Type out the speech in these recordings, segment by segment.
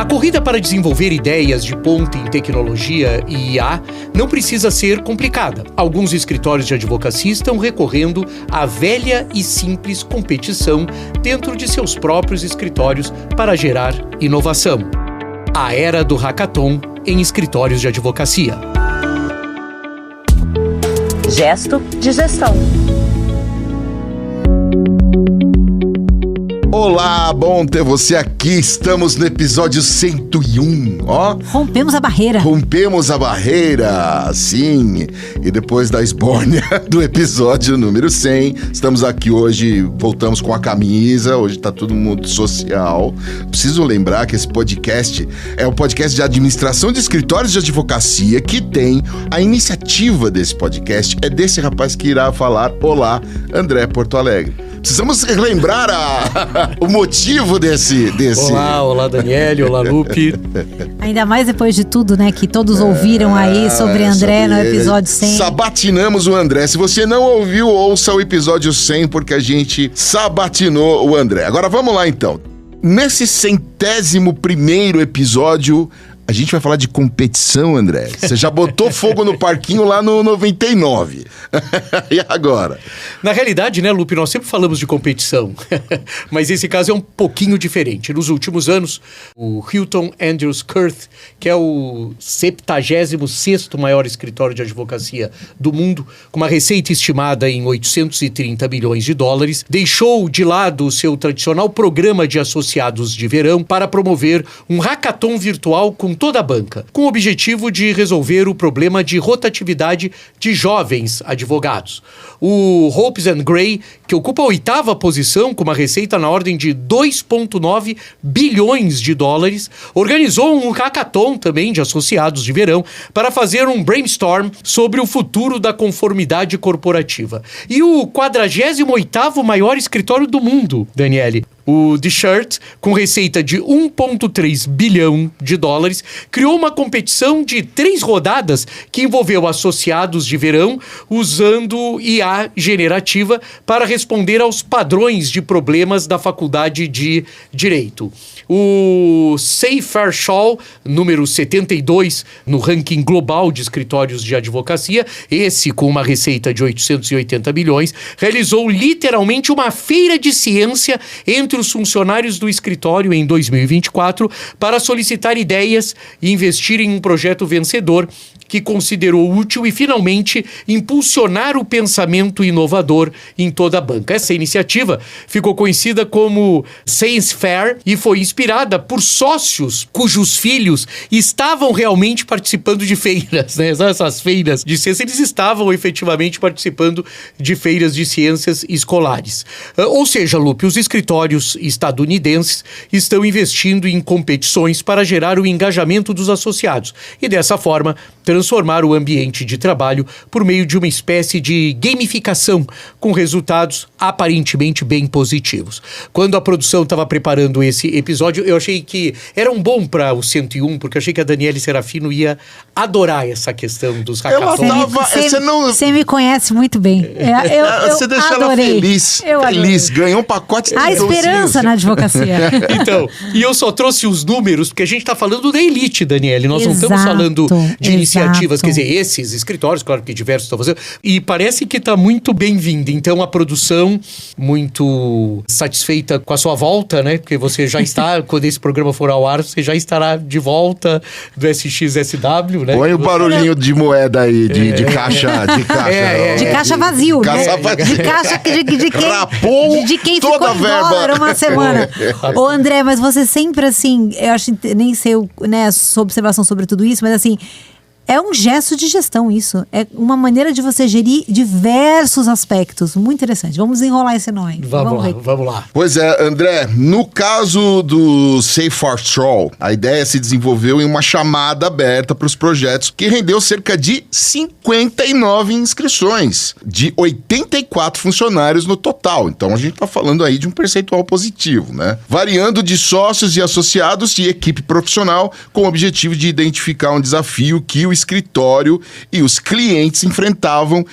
corrida para desenvolver ideias de ponta em tecnologia e IA não precisa ser complicada. Alguns escritórios de advocacia estão recorrendo à velha e simples competição dentro de seus próprios escritórios para gerar inovação. A era do hackathon em escritórios de advocacia. Gesto de gestão. Olá, bom ter você aqui. Estamos no episódio 101, ó. Rompemos a barreira. Rompemos a barreira, sim. E depois da esbórnia do episódio número 100, estamos aqui hoje, voltamos com a camisa, hoje tá todo mundo social. Preciso lembrar que esse podcast é um podcast de administração de escritórios de advocacia que tem a iniciativa desse podcast, é desse rapaz que irá falar. Olá, André Porto Alegre. Precisamos lembrar o motivo desse... Olá Daniele, olá Lupe. Ainda mais depois de tudo, né, que todos ouviram aí sobre André no episódio 100. Sabatinamos o André. Se você não ouviu, ouça o episódio 100, porque a gente sabatinou o André. Agora vamos lá então. Nesse 101º episódio, a gente vai falar de competição, André. Você já botou fogo no parquinho lá no 99. E agora? Na realidade, né, Lupe, nós sempre falamos de competição. Mas esse caso é um pouquinho diferente. Nos últimos anos, o Hilton Andrews Kurth, que é o 76º maior escritório de advocacia do mundo, com uma receita estimada em 830 milhões de dólares, deixou de lado o seu tradicional programa de associados de verão para promover um hackathon virtual com toda a banca, com o objetivo de resolver o problema de rotatividade de jovens advogados. O Hopes & Gray, que ocupa a 8ª posição com uma receita na ordem de 2,9 bilhões de dólares, organizou um hackathon também de associados de verão para fazer um brainstorm sobre o futuro da conformidade corporativa. E o 48º maior escritório do mundo, Daniele, o The Shirt, com receita de 1,3 bilhão de dólares, criou uma competição de 3 rodadas que envolveu associados de verão usando IA generativa para responder aos padrões de problemas da Faculdade de Direito. O Seyfarth Shaw, número 72 no ranking global de escritórios de advocacia, esse com uma receita de 880 milhões, realizou literalmente uma feira de ciência entre os funcionários do escritório em 2024 para solicitar ideias e investir em um projeto vencedor que considerou útil e, finalmente, impulsionar o pensamento inovador em toda a banca. Essa iniciativa ficou conhecida como Science Fair e foi inspirada por sócios cujos filhos estavam realmente participando de feiras, né? Essas feiras de ciência, eles estavam efetivamente participando de feiras de ciências escolares. Ou seja, Lupe, os escritórios estadunidenses estão investindo em competições para gerar o engajamento dos associados e, dessa forma, transformar o ambiente de trabalho por meio de uma espécie de gamificação com resultados aparentemente bem positivos. Quando a produção estava preparando esse episódio, eu achei que era um bom para o 101, porque eu achei que a Daniele Serafino ia adorar essa questão dos hackathons. Você me conhece muito bem. Você deixou ela feliz. Feliz, ganhou um pacote de a esperança na advocacia. Então, e eu só trouxe os números, porque a gente está falando da elite, Daniele. Nós não estamos falando de iniciativas, quer dizer, esses escritórios, claro que diversos estão fazendo, e parece que está muito bem-vinda. Então, a produção muito satisfeita com a sua volta, né? Porque você já está, quando esse programa for ao ar, você já estará de volta do SXSW, né? Põe o barulhinho de moeda aí, de caixa. De caixa vazio, né? De caixa de quem ficou em dólar uma semana. Ô, André, mas você sempre assim, eu acho, nem sei, né, sua observação sobre tudo isso, mas assim, é um gesto de gestão isso. É uma maneira de você gerir diversos aspectos. Muito interessante. Vamos enrolar esse nó aí. Vamos lá. Pois é, André, no caso do Seyfarth Shaw, a ideia se desenvolveu em uma chamada aberta para os projetos que rendeu cerca de 59 inscrições, de 84 funcionários no total. Então a gente está falando aí de um percentual positivo, né? Variando de sócios e associados e equipe profissional, com o objetivo de identificar um desafio que o escritório e os clientes enfrentavam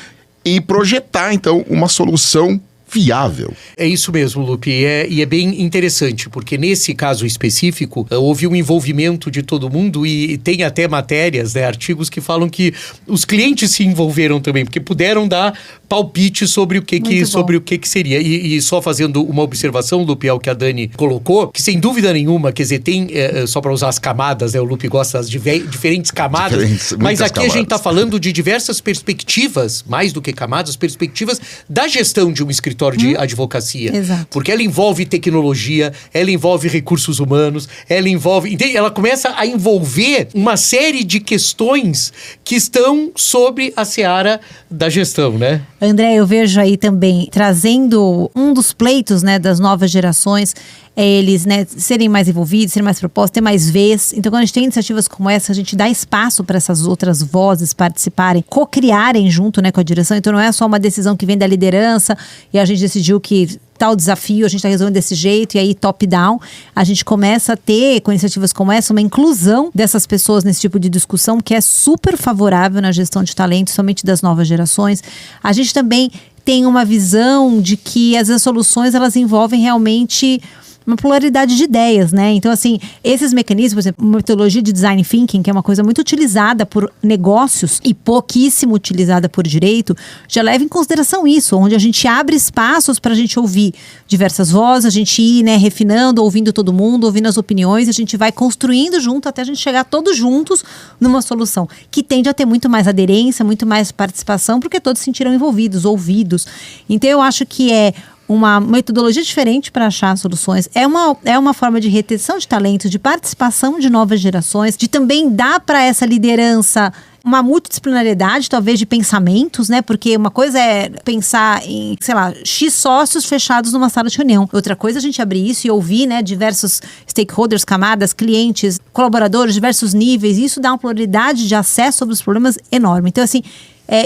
e projetar, então, uma solução viável. É isso mesmo, Lupe, e é bem interessante, porque nesse caso específico, houve um envolvimento de todo mundo e tem até matérias, né, artigos que falam que os clientes se envolveram também, porque puderam dar palpite sobre o que seria. E só fazendo uma observação, Lupe, ao que a Dani colocou, que sem dúvida nenhuma, quer dizer, tem, só para usar as camadas, né, o Lupe gosta das diferentes camadas, mas aqui a gente está falando de diversas perspectivas, mais do que camadas, perspectivas da gestão de um escritório de advocacia. Exato. Porque ela envolve tecnologia, ela envolve recursos humanos, ela começa a envolver uma série de questões que estão sobre a seara da gestão, né? André, eu vejo aí também, trazendo um dos pleitos, né, das novas gerações, eles, né, serem mais envolvidos, serem mais propostos, ter mais vez. Então, quando a gente tem iniciativas como essa, a gente dá espaço para essas outras vozes participarem, co-criarem junto, né, com a direção. Então, não é só uma decisão que vem da liderança e a gente decidiu que tal desafio a gente está resolvendo desse jeito e aí top-down. A gente começa a ter, com iniciativas como essa, uma inclusão dessas pessoas nesse tipo de discussão que é super favorável na gestão de talentos, somente das novas gerações. A gente também tem uma visão de que as soluções, elas envolvem realmente uma pluralidade de ideias, né? Então, assim, esses mecanismos, por exemplo, uma metodologia de design thinking, que é uma coisa muito utilizada por negócios e pouquíssimo utilizada por direito, já leva em consideração isso, onde a gente abre espaços para a gente ouvir diversas vozes, a gente ir, né, refinando, ouvindo todo mundo, ouvindo as opiniões, a gente vai construindo junto até a gente chegar todos juntos numa solução que tende a ter muito mais aderência, muito mais participação, porque todos se sentiram envolvidos, ouvidos. Então, eu acho que é uma metodologia diferente para achar soluções. É uma forma de retenção de talentos, de participação de novas gerações, de também dar para essa liderança uma multidisciplinariedade, talvez, de pensamentos, né? Porque uma coisa é pensar em, sei lá, X sócios fechados numa sala de reunião. Outra coisa é a gente abrir isso e ouvir, né, diversos stakeholders, camadas, clientes, colaboradores, diversos níveis. Isso dá uma pluralidade de acesso sobre os problemas enorme. Então, assim,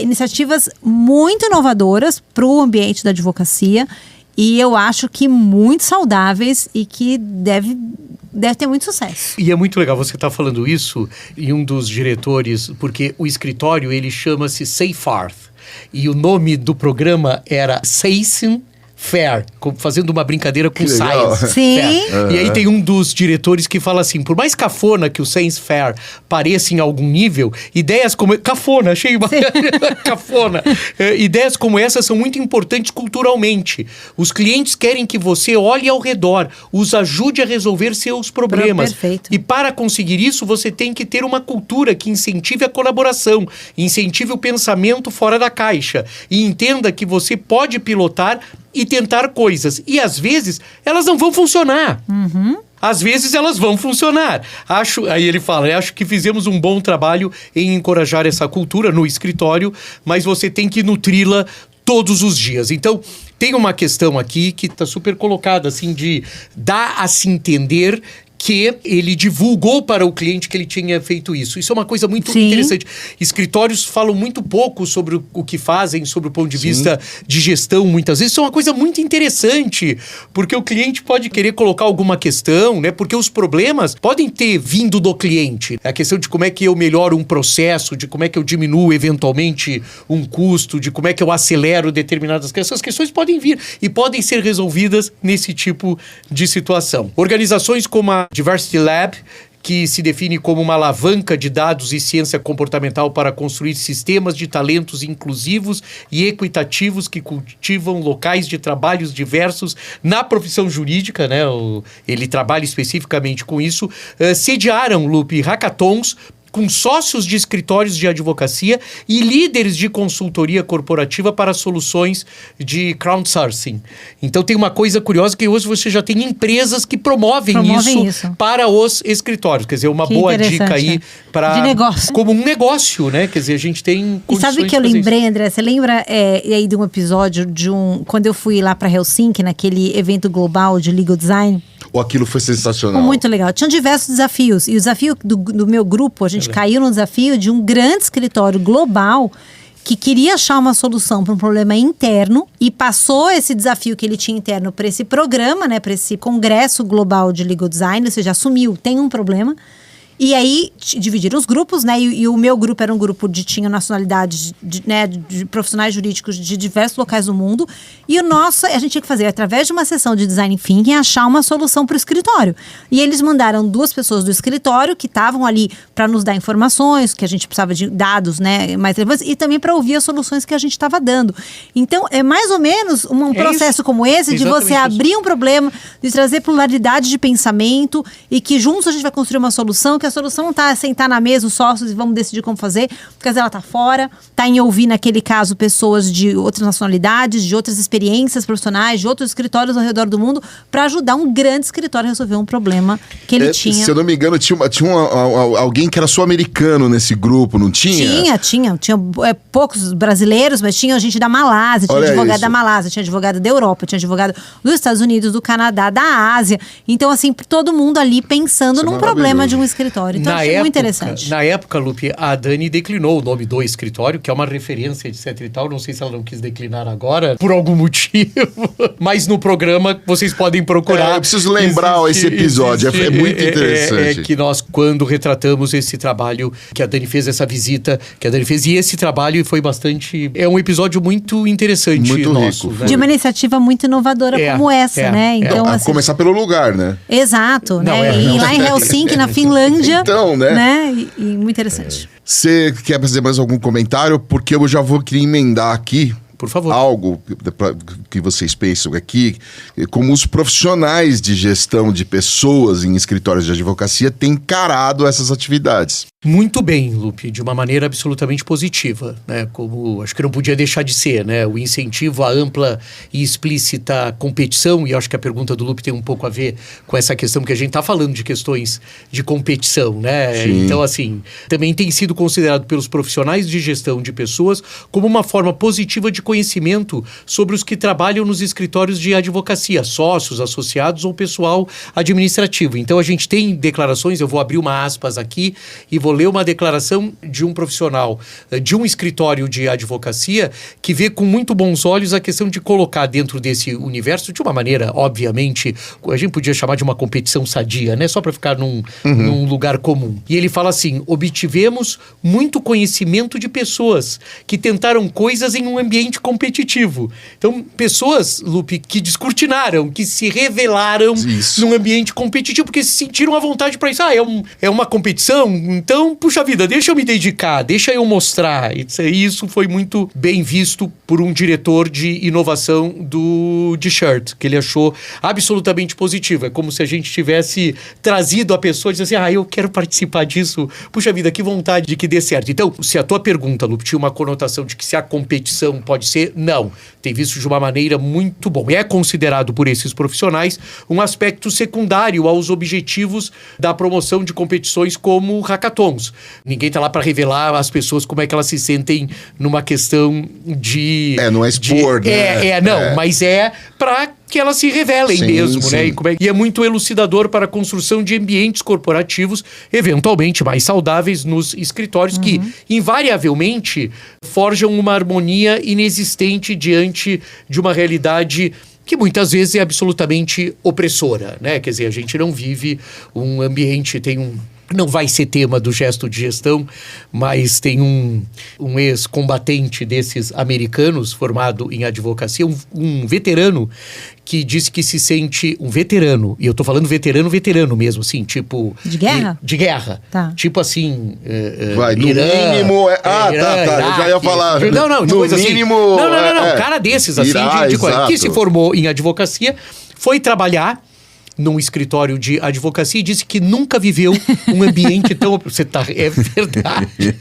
iniciativas muito inovadoras para o ambiente da advocacia e eu acho que muito saudáveis e que deve ter muito sucesso. E é muito legal você estar falando isso e um dos diretores, porque o escritório ele chama-se Seyfarth e o nome do programa era Seyfarth Fair, fazendo uma brincadeira com Science. Sim. Fair. E aí tem um dos diretores que fala assim, por mais cafona que o Science Fair pareça em algum nível, ideias como... Cafona, achei cafona. Ideias como essa são muito importantes culturalmente. Os clientes querem que você olhe ao redor, os ajude a resolver seus problemas. Perfeito. E para conseguir isso, você tem que ter uma cultura que incentive a colaboração, incentive o pensamento fora da caixa e entenda que você pode pilotar e tentar coisas. E às vezes elas não vão funcionar. Às vezes elas vão funcionar. Aí ele fala, acho que fizemos um bom trabalho em encorajar essa cultura no escritório, mas você tem que nutri-la todos os dias. Então, tem uma questão aqui que está super colocada, assim, de dar a se entender que ele divulgou para o cliente que ele tinha feito isso. Isso é uma coisa muito interessante. Escritórios falam muito pouco sobre o que fazem, sobre o ponto de vista de gestão, muitas vezes. Isso é uma coisa muito interessante, porque o cliente pode querer colocar alguma questão, né? Porque os problemas podem ter vindo do cliente. A questão de como é que eu melhoro um processo, de como é que eu diminuo eventualmente um custo, de como é que eu acelero determinadas questões. Essas questões podem vir e podem ser resolvidas nesse tipo de situação. Organizações como a Diversity Lab, que se define como uma alavanca de dados e ciência comportamental para construir sistemas de talentos inclusivos e equitativos que cultivam locais de trabalhos diversos na profissão jurídica, né? Ele trabalha especificamente com isso. Sediaram, Lupe, hackathons com sócios de escritórios de advocacia e líderes de consultoria corporativa para soluções de crowdsourcing. Então tem uma coisa curiosa que hoje você já tem empresas que promovem isso para os escritórios. Quer dizer, uma boa dica aí para... De negócio. Como um negócio, né? Quer dizer, a gente tem condições. E sabe que eu lembrei, André? Você lembra aí de um episódio quando eu fui lá para Helsinki, naquele evento global de legal design? Aquilo foi sensacional. Muito legal. Tinham diversos desafios. E o desafio do meu grupo, a gente caiu no desafio de um grande escritório global que queria achar uma solução para um problema interno e passou esse desafio que ele tinha interno para esse programa, né, para esse congresso global de legal design, ou seja, assumiu, tem um problema. E aí dividiram os grupos, né? E o meu grupo era um grupo tinha nacionalidades, né, de profissionais jurídicos de diversos locais do mundo. E o nosso, a gente tinha que fazer, através de uma sessão de design thinking, achar uma solução para o escritório. E eles mandaram 2 pessoas do escritório que estavam ali para nos dar informações, que a gente precisava de dados, né, mais relevantes, e também para ouvir as soluções que a gente estava dando. Então, é mais ou menos um processo como esse, de você abrir um problema, de trazer pluralidade de pensamento e que juntos a gente vai construir uma solução, que a solução não está sentar na mesa os sócios e vamos decidir como fazer, porque às vezes ela está fora, está em ouvir, naquele caso, pessoas de outras nacionalidades, de outras experiências profissionais, de outros escritórios ao redor do mundo, para ajudar um grande escritório a resolver um problema que ele tinha. Se eu não me engano, tinha alguém que era sul-americano nesse grupo, não tinha? Tinha poucos brasileiros, mas tinha gente da Malásia, tinha advogado da Malásia, tinha advogado da Europa, tinha advogado dos Estados Unidos, do Canadá, da Ásia. Então, assim, todo mundo ali pensando num problema de um escritório. Então, achei muito interessante. Na época, Lupe, a Dani declinou o nome do escritório, que é uma referência, etc e tal. Não sei se ela não quis declinar agora, por algum motivo. Mas no programa, vocês podem procurar. Eu preciso lembrar esse episódio, é muito interessante. É que nós, quando retratamos esse trabalho, que a Dani fez, essa visita que a Dani fez, e esse trabalho foi bastante... É um episódio muito interessante. Muito nosso, rico. Né? De uma iniciativa muito inovadora como essa, né? Então, assim, começar pelo lugar, né? Exato, né? E lá em Helsinki, na Finlândia. Então, né? E muito interessante. Você quer fazer mais algum comentário? Porque eu já queria emendar aqui. Por favor. Algo que vocês pensam aqui, como os profissionais de gestão de pessoas em escritórios de advocacia têm encarado essas atividades. Muito bem, Lupe, de uma maneira absolutamente positiva, né? Como acho que não podia deixar de ser, né? O incentivo à ampla e explícita competição, e acho que a pergunta do Lupe tem um pouco a ver com essa questão, que a gente está falando de questões de competição, né? Sim. Então, assim, também tem sido considerado pelos profissionais de gestão de pessoas como uma forma positiva de conhecimento sobre os que trabalham nos escritórios de advocacia, sócios, associados ou pessoal administrativo. Então, a gente tem declarações, eu vou abrir uma aspas aqui e vou ler uma declaração de um profissional de um escritório de advocacia que vê com muito bons olhos a questão de colocar dentro desse universo, de uma maneira, obviamente, a gente podia chamar de uma competição sadia, né? Só para ficar num lugar comum. E ele fala assim: obtivemos muito conhecimento de pessoas que tentaram coisas em um ambiente competitivo. Então, pessoas, Lupe, que descortinaram, que se revelaram num ambiente competitivo, porque se sentiram à vontade para isso. É uma competição, então, puxa vida, deixa eu me dedicar, deixa eu mostrar. Isso foi muito bem visto por um diretor de inovação de Shirt, que ele achou absolutamente positivo. É como se a gente tivesse trazido a pessoa e disse assim: eu quero participar disso. Puxa vida, que vontade de que dê certo. Então, se a tua pergunta, Lupe, tinha uma conotação de que se a competição pode ser, não. Tem visto de uma maneira muito bom. É considerado por esses profissionais um aspecto secundário aos objetivos da promoção de competições como hackathons. Ninguém está lá para revelar às pessoas como é que elas se sentem numa questão de... não é expor, né? Mas é para que elas se revelem mesmo, sim. né? E é muito elucidador para a construção de ambientes corporativos, eventualmente mais saudáveis nos escritórios, que invariavelmente forjam uma harmonia inexistente diante de uma realidade que muitas vezes é absolutamente opressora, né? Quer dizer, a gente não vive um ambiente, não vai ser tema do Gesto de Gestão, mas tem um ex-combatente desses americanos, formado em advocacia, um veterano, que disse que se sente um veterano, e eu tô falando veterano mesmo, assim, tipo... De guerra? De guerra. Tá. Tipo assim... no mínimo... eu já ia falar. Não, no coisa mínimo... Assim. Não, cara desses, assim, que se formou em advocacia, foi trabalhar num escritório de advocacia e disse que nunca viveu um ambiente tão... É verdade.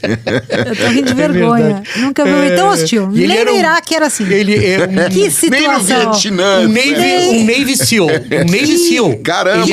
Eu tô rindo de vergonha. Nunca vi um tão hostil. Nem no Iraque era assim. Ele é que situação. Nem no Vietnã. Um Navy SEAL. Caramba.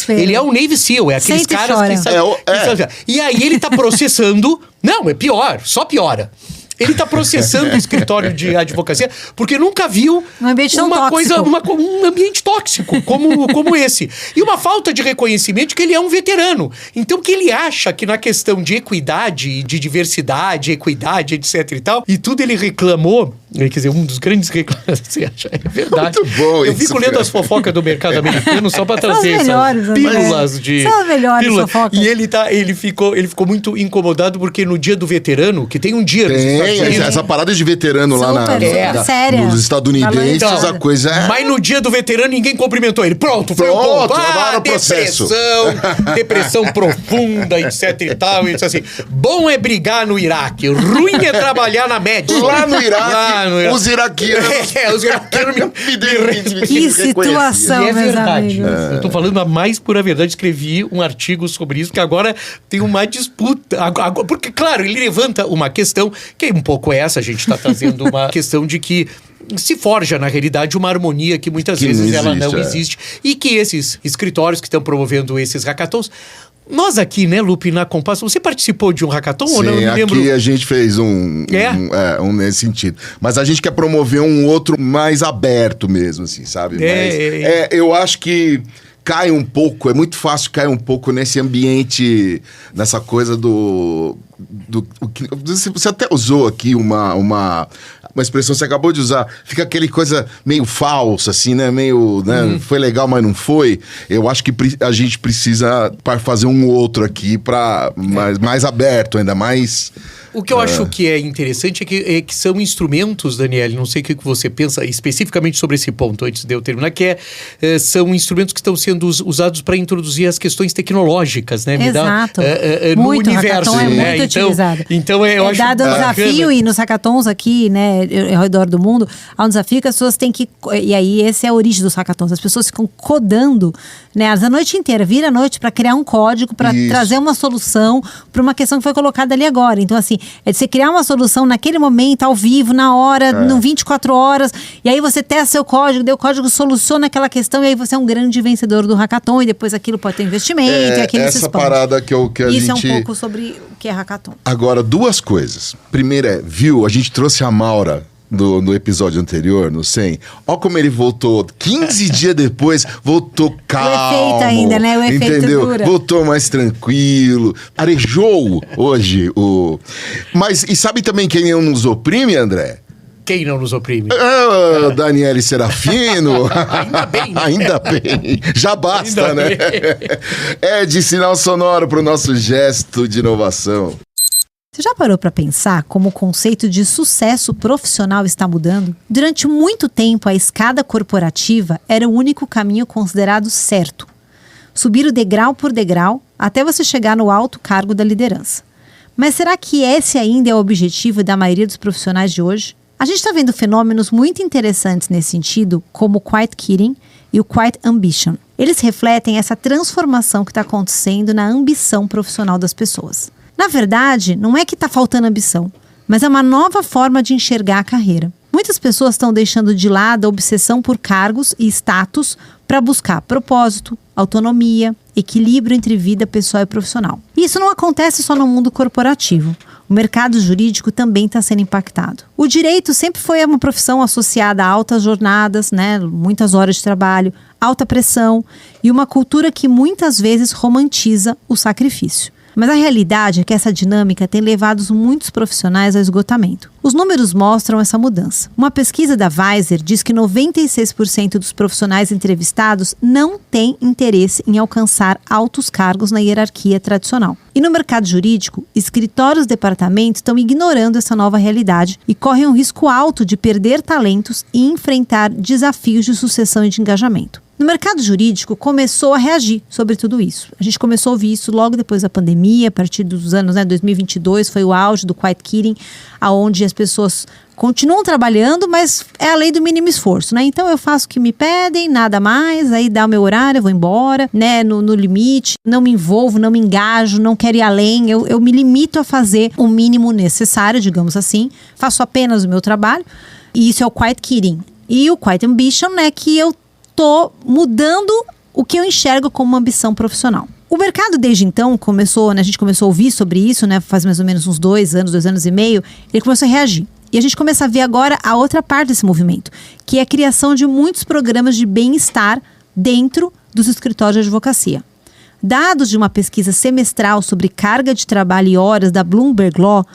Ele é um Navy SEAL. É aqueles caras que... E aí ele tá processando... Não, é pior. Só piora. Ele está processando o escritório de advocacia porque nunca viu um ambiente tão tóxico. Um ambiente tóxico como esse. E uma falta de reconhecimento de que ele é um veterano. Então, que ele acha que na questão de equidade, de diversidade, equidade, etc e tal, e tudo ele reclamou Quer dizer, um dos grandes reclames, você acha? É verdade. Muito bom Eu fico lendo as fofocas do mercado americano só para trazer melhores, essas pílulas de... São as melhores fofocas. E ele ficou muito incomodado porque no dia do veterano, que tem um dia nos Estados Tem, Unidos... essa parada de veterano lá séria. nos estadunidenses, Então, a coisa é... Mas no dia do veterano ninguém cumprimentou ele. Pronto, foi um ponto. agora o processo. Depressão profunda, etc e tal. E disse assim, bom é brigar no Iraque, ruim é trabalhar na Média. Lá no Iraque, os iraquianos... os iraquianos Que situação, e é meus verdade. amigos. Eu tô falando a mais pura verdade. Escrevi um artigo sobre isso, que agora tem uma disputa. Porque, claro, ele levanta uma questão, que é um pouco essa, a gente tá trazendo uma questão de que se forja, na realidade, uma harmonia que muitas vezes ela não existe. E que esses escritórios que estão promovendo esses hackathons... Nós aqui, né, Lupe, na Compass, você participou de um hackathon ou não? Sim, aqui a gente fez um nesse sentido. Mas a gente quer promover um outro mais aberto mesmo, assim, sabe? Eu acho que cai um pouco, é muito fácil cair um pouco nesse ambiente, nessa coisa você até usou aqui uma expressão que você acabou de usar, fica aquele coisa meio falsa, assim, né? Meio, né? Foi legal, mas não foi. Eu acho que a gente precisa fazer um outro aqui mais aberto, ainda mais... O que eu acho que é interessante é que são instrumentos, Daniele, não sei o que você pensa especificamente sobre esse ponto, antes de eu terminar, que são instrumentos que estão sendo usados para introduzir as questões tecnológicas, né? Exato. No universo, é né? Muito utilizado. Então, eu acho dado o desafio, e nos hackathons aqui, né, ao redor do mundo, há um desafio que as pessoas têm que... E aí, essa é a origem dos hackathons. As pessoas ficam codando, né, a noite inteira, vira a noite para criar um código, para trazer uma solução para uma questão que foi colocada ali agora. Então, assim, é de você criar uma solução naquele momento, ao vivo, na hora, no 24 horas, e aí você testa seu código, daí o código soluciona aquela questão, e aí você é um grande vencedor do hackathon, e depois aquilo pode ter investimento, e aquilo se expande. Essa parada que a gente... Isso é um pouco sobre o que é hackathon. Agora, duas coisas. Primeiro a gente trouxe a Maura no episódio anterior, no 100. Olha como ele voltou. 15 dias depois, voltou calmo. O efeito ainda, né? O efeito entendeu? dura. Voltou mais tranquilo. Arejou hoje o... Mas, e sabe também quem não nos oprime, André? Quem não nos oprime? Daniele Serafino. Ainda bem. Ainda bem. Já basta, Ainda né? É de sinal sonoro para o nosso gesto de inovação. Você já parou para pensar como o conceito de sucesso profissional está mudando? Durante muito tempo, a escada corporativa era o único caminho considerado certo. Subir o degrau por degrau até você chegar no alto cargo da liderança. Mas será que esse ainda é o objetivo da maioria dos profissionais de hoje? A gente está vendo fenômenos muito interessantes nesse sentido, como o Quiet Quitting e o Quiet Ambition. Eles refletem essa transformação que está acontecendo na ambição profissional das pessoas. Na verdade, não é que está faltando ambição, mas é uma nova forma de enxergar a carreira. Muitas pessoas estão deixando de lado a obsessão por cargos e status para buscar propósito, autonomia, equilíbrio entre vida pessoal e profissional. E isso não acontece só no mundo corporativo. O mercado jurídico também está sendo impactado. O direito sempre foi uma profissão associada a altas jornadas, né, muitas horas de trabalho, alta pressão e uma cultura que muitas vezes romantiza o sacrifício. Mas a realidade é que essa dinâmica tem levado muitos profissionais ao esgotamento. Os números mostram essa mudança. Uma pesquisa da Weiser diz que 96% dos profissionais entrevistados não têm interesse em alcançar altos cargos na hierarquia tradicional. E no mercado jurídico, escritórios e departamentos estão ignorando essa nova realidade e correm um risco alto de perder talentos e enfrentar desafios de sucessão e de engajamento. No mercado jurídico, começou a reagir sobre tudo isso. A gente começou a ouvir isso logo depois da pandemia, a partir dos anos 2022, foi o auge do Quiet Quitting, onde as pessoas continuam trabalhando, mas é a lei do mínimo esforço, né? Então eu faço o que me pedem, nada mais, aí dá o meu horário, eu vou embora, né? No limite, não me envolvo, não me engajo, não quero ir além, eu me limito a fazer o mínimo necessário, digamos assim, faço apenas o meu trabalho, e isso é o Quiet Quitting. E o Quiet Ambition, né, que eu tô mudando o que eu enxergo como uma ambição profissional. O mercado desde então começou, né, a gente começou a ouvir sobre isso, né, faz mais ou menos uns 2 anos e meio, ele começou a reagir. E a gente começa a ver agora a outra parte desse movimento, que é a criação de muitos programas de bem-estar dentro dos escritórios de advocacia. Dados de uma pesquisa semestral sobre carga de trabalho e horas da Bloomberg Law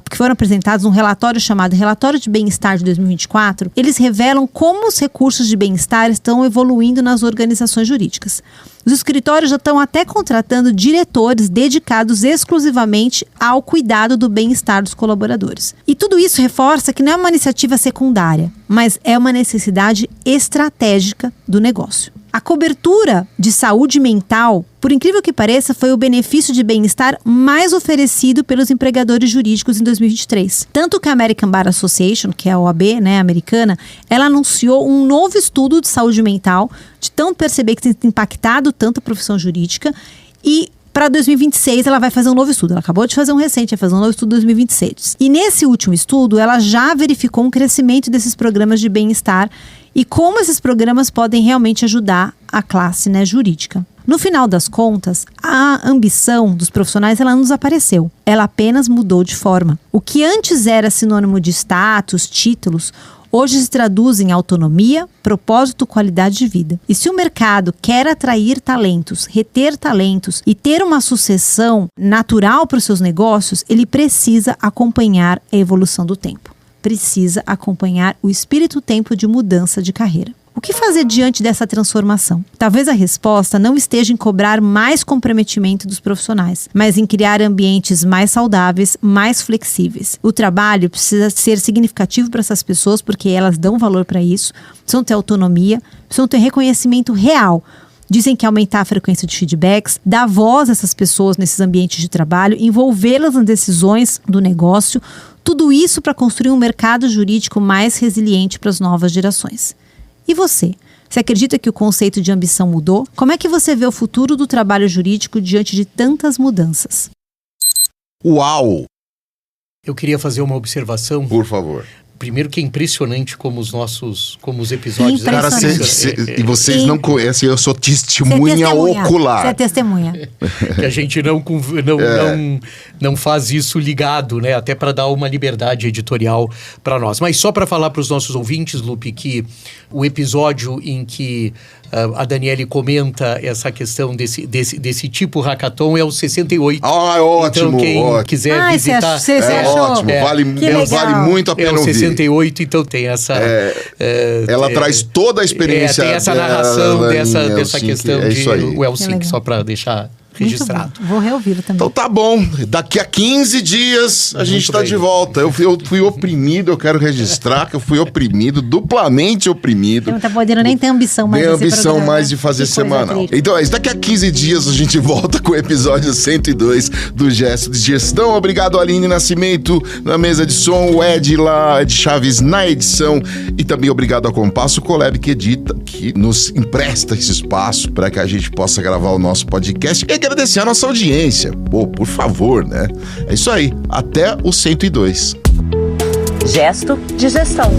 que foram apresentados num relatório chamado Relatório de Bem-Estar de 2024, eles revelam como os recursos de bem-estar estão evoluindo nas organizações jurídicas. Os escritórios já estão até contratando diretores dedicados exclusivamente ao cuidado do bem-estar dos colaboradores. E tudo isso reforça que não é uma iniciativa secundária, mas é uma necessidade estratégica do negócio. A cobertura de saúde mental, por incrível que pareça, foi o benefício de bem-estar mais oferecido pelos empregadores jurídicos em 2023. Tanto que a American Bar Association, que é a OAB, americana, ela anunciou um novo estudo de saúde mental, de tão perceber que tem impactado tanto a profissão jurídica, e para 2026 ela vai fazer um novo estudo. Ela acabou de fazer um recente, vai fazer um novo estudo em 2026. E nesse último estudo, ela já verificou um crescimento desses programas de bem-estar e como esses programas podem realmente ajudar a classe jurídica. No final das contas, a ambição dos profissionais ela não desapareceu. Ela apenas mudou de forma. O que antes era sinônimo de status, títulos, hoje se traduz em autonomia, propósito, qualidade de vida. E se o mercado quer atrair talentos, reter talentos e ter uma sucessão natural para os seus negócios, ele precisa acompanhar a evolução do tempo. Precisa acompanhar o espírito-tempo de mudança de carreira. O que fazer diante dessa transformação? Talvez a resposta não esteja em cobrar mais comprometimento dos profissionais, mas em criar ambientes mais saudáveis, mais flexíveis. O trabalho precisa ser significativo para essas pessoas, porque elas dão valor para isso, precisam ter autonomia, precisam ter reconhecimento real. Dizem que aumentar a frequência de feedbacks, dar voz a essas pessoas nesses ambientes de trabalho, envolvê-las nas decisões do negócio, tudo isso para construir um mercado jurídico mais resiliente para as novas gerações. E você? Você acredita que o conceito de ambição mudou? Como é que você vê o futuro do trabalho jurídico diante de tantas mudanças? Uau! Eu queria fazer uma observação. Por favor. Primeiro que é impressionante como os episódios... Cara, e vocês não conhecem, eu sou testemunha ocular. Você é testemunha. Que a gente não faz isso ligado, até para dar uma liberdade editorial para nós. Mas só para falar para os nossos ouvintes, Lupe, que o episódio em que a Daniele comenta essa questão desse tipo hackathon é o 68. Ah, é ótimo. Então quem quiser visitar... Você achou? Ótimo, vale muito a pena ouvir. 68, então tem essa... ela traz toda a experiência tem essa narração dessa questão de Helsinki, só para deixar registrado. Vou reouvir também. Então tá bom, daqui a 15 dias a gente tá de volta. Eu fui oprimido, eu quero registrar que eu fui oprimido, duplamente oprimido. Você não tá podendo nem ter ambição mais de fazer semanal. Então é isso, daqui a 15 dias a gente volta com o episódio 102 do Gesto de Gestão. Obrigado, Aline Nascimento na mesa de som, o Ed Chaves na edição e também obrigado ao Compasso Colab que edita, que nos empresta esse espaço para que a gente possa gravar o nosso podcast. E agradecer a nossa audiência. Pô, por favor, É isso aí. Até o 102. Gesto de Gestão.